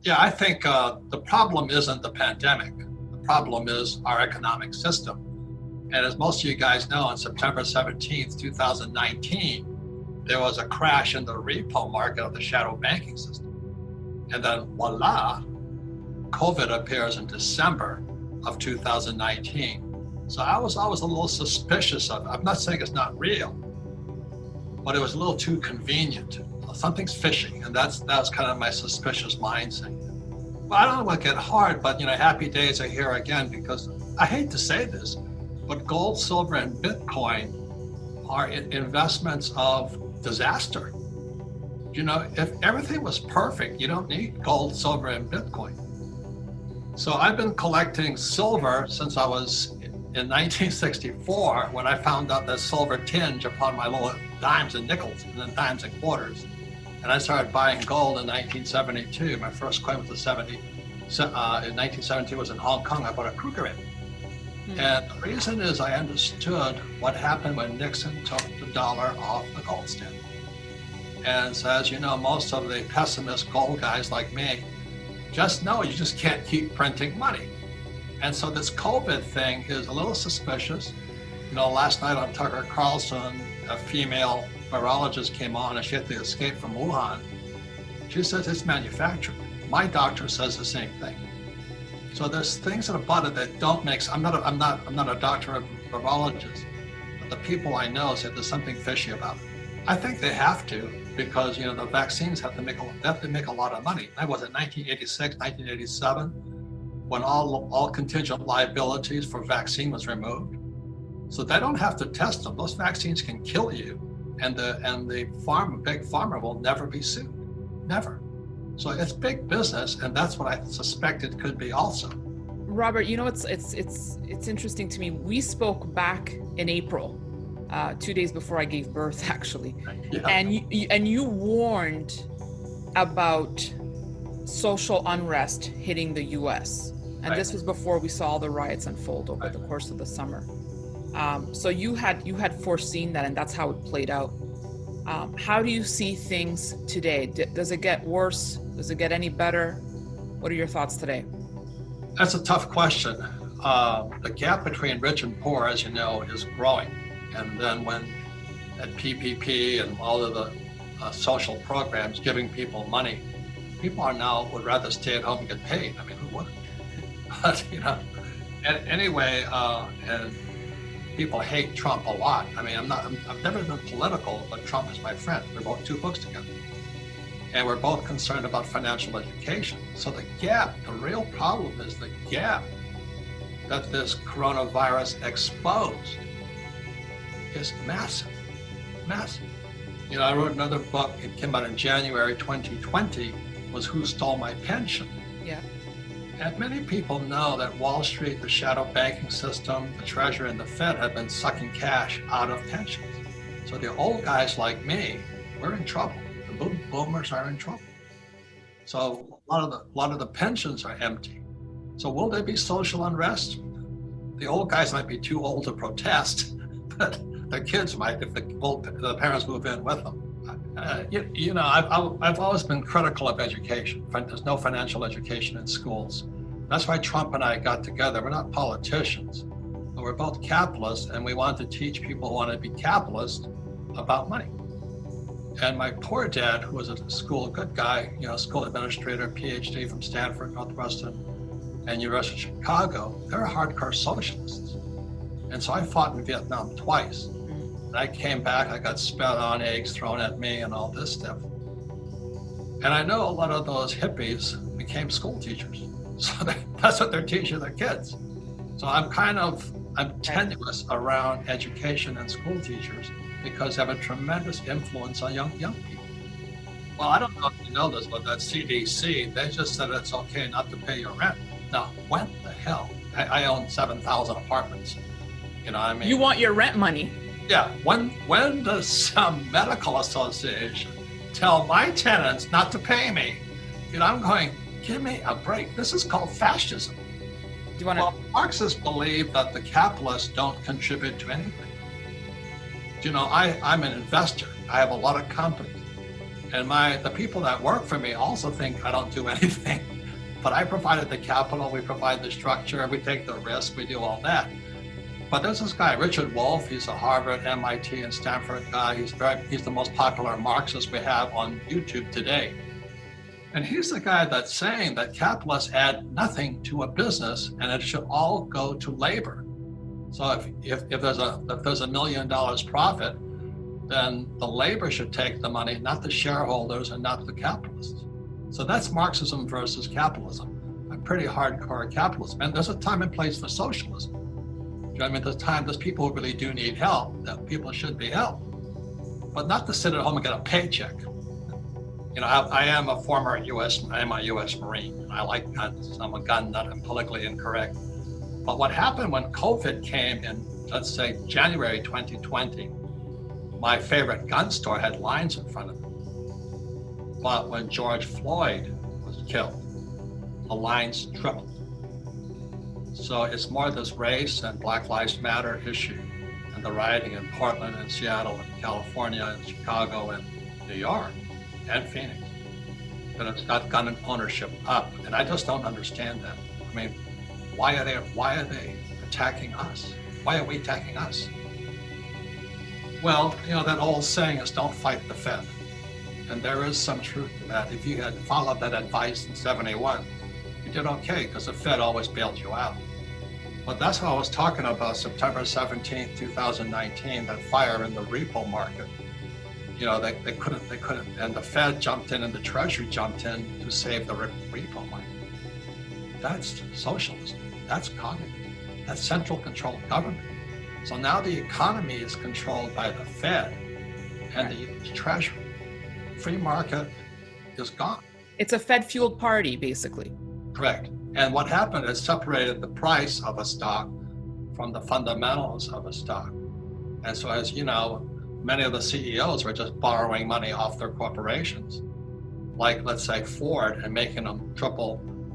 Yeah, I think the problem isn't the pandemic. The problem is our economic system. And as most of you guys know, on September 17th, 2019, there was a crash in the repo market of the shadow banking system. And then voila, COVID appears in December of 2019. So I was always a little suspicious of it. I'm not saying it's not real, but it was a little too convenient. Something's fishy, and that was kind of my suspicious mindset. Well, I don't want to get hard, but happy days are here again, because I hate to say this, but gold, silver, and Bitcoin are investments of disaster. If everything was perfect, you don't need gold, silver, and Bitcoin. So I've been collecting silver since I was in 1964, when I found out that silver tinge upon my little dimes and nickels, and then dimes and quarters. And I started buying gold in 1972. My first coin was in 1972 was in Hong Kong. I bought a Kruger in. And the reason is I understood what happened when Nixon took the dollar off the gold standard. And so, as you know, most of the pessimist gold guys like me just know you just can't keep printing money. And so this COVID thing is a little suspicious. Last night on Tucker Carlson, a female virologist came on and she had to escape from Wuhan. She says it's manufactured. My doctor says the same thing. So there's things about it that don't make sense. I'm not a doctor of virologist, but the people I know said there's something fishy about it. I think they have to, because the vaccines have to make a lot of money. That was in 1986, 1987, when all contingent liabilities for vaccine was removed. So they don't have to test them. Those vaccines can kill you, and the big pharma will never be sued, never. So it's big business, and that's what I suspect it could be also. Robert, it's interesting to me. We spoke back in April, 2 days before I gave birth, actually, yeah. and you warned about social unrest hitting the U.S. And This was before we saw the riots unfold over the course of the summer. So you had foreseen that, and that's how it played out. How do you see things today? Does it get worse? Does it get any better? What are your thoughts today? That's a tough question. The gap between rich and poor, as you know, is growing. And then when at PPP and all of the social programs giving people money, people would rather stay at home and get paid. I mean, who wouldn't? But anyway, and people hate Trump a lot. I mean, I've never been political, but Trump is my friend. We wrote 2 books together. And we're both concerned about financial education. So the real problem is the gap that this coronavirus exposed is massive, massive. I wrote another book, it came out in January 2020, was Who Stole My Pension? Yeah. And many people know that Wall Street, the shadow banking system, the Treasury, and the Fed have been sucking cash out of pensions. So the old guys like me, we're in trouble. The boomers are in trouble. So a lot of the pensions are empty. So will there be social unrest? The old guys might be too old to protest, but their kids might if the parents move in with them. I've always been critical of education. There's no financial education in schools. That's why Trump and I got together. We're not politicians, but we're both capitalists, and we want to teach people who want to be capitalists about money. And my poor dad, who was a good guy, school administrator, PhD from Stanford, Northwestern, and University of Chicago, they're hardcore socialists. And so I fought in Vietnam twice. And I came back, I got spat on, eggs thrown at me, and all this stuff. And I know a lot of those hippies became school teachers. So that's what they're teaching their kids. So I'm tenuous around education and school teachers, because they have a tremendous influence on young people. Well, I don't know if you know this, but that CDC, they just said it's okay not to pay your rent. Now, when the hell? I own 7,000 apartments. You want your rent money. Yeah, when does some medical association tell my tenants not to pay me? I'm going, give me a break. This is called fascism. Do you want Well, Marxists believe that the capitalists don't contribute to anything. I'm an investor. I have a lot of companies. And the people that work for me also think I don't do anything. But I provided the capital, we provide the structure, we take the risk, we do all that. But there's this guy, Richard Wolff. He's a Harvard, MIT, and Stanford guy. He's the most popular Marxist we have on YouTube today. And he's the guy that's saying that capitalists add nothing to a business and it should all go to labor. So if there's a $1 million profit, then the labor should take the money, not the shareholders and not the capitalists. So that's Marxism versus capitalism. A pretty hardcore capitalism. And there's a time and place for socialism. You know what I mean? There's people who really do need help, that people should be helped, but not to sit at home and get a paycheck. You know, I am a former U.S. Marine, and I like guns. I'm a gun nut. I'm politically incorrect. But what happened when COVID came in, let's say January 2020, my favorite gun store had lines in front of it. But when George Floyd was killed, the lines tripled. So it's more this race and Black Lives Matter issue and the rioting in Portland and Seattle and California and Chicago and New York and Phoenix that it's got gun ownership up. And I just don't understand that. I mean, why are they attacking us? Why are we attacking us? Well, you know, that old saying is don't fight the Fed. And there is some truth to that. If you had followed that advice in 71, you did okay because the Fed always bailed you out. But that's what I was talking about September 17, 2019, that fire in the repo market. You know, they couldn't, and the Fed jumped in and the Treasury jumped in to save the repo market. That's socialism, that's communism, that's central controlled government. So now the economy is controlled by the Fed and the Treasury. Free market is gone. It's a Fed-fueled party, basically. Correct. And what happened is separated the price of a stock from the fundamentals of a stock. And so, as you know, many of the CEOs were just borrowing money off their corporations, like let's say Ford, and making them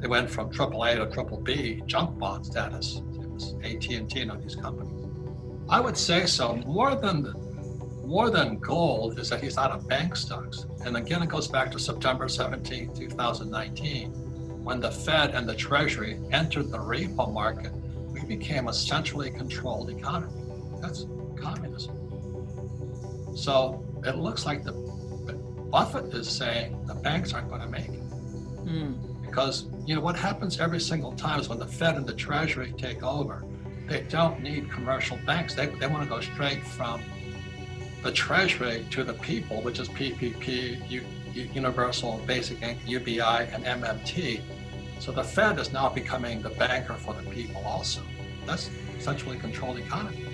they went from AAA to BBB junk bond status. It was AT&T and these companies. I would say so. More than gold is that he's out of bank stocks. And again, it goes back to September 17, 2019. When the Fed and the Treasury entered the repo market, we became a centrally controlled economy. That's communism. So it looks like Buffett is saying the banks aren't going to make it. Because, you know, what happens every single time is when the Fed and the Treasury take over, they don't need commercial banks. They want to go straight from the Treasury to the people, which is PPP, Universal Basic Income, UBI, and MMT. So the Fed is now becoming the banker for the people also. That's centrally controlled economy.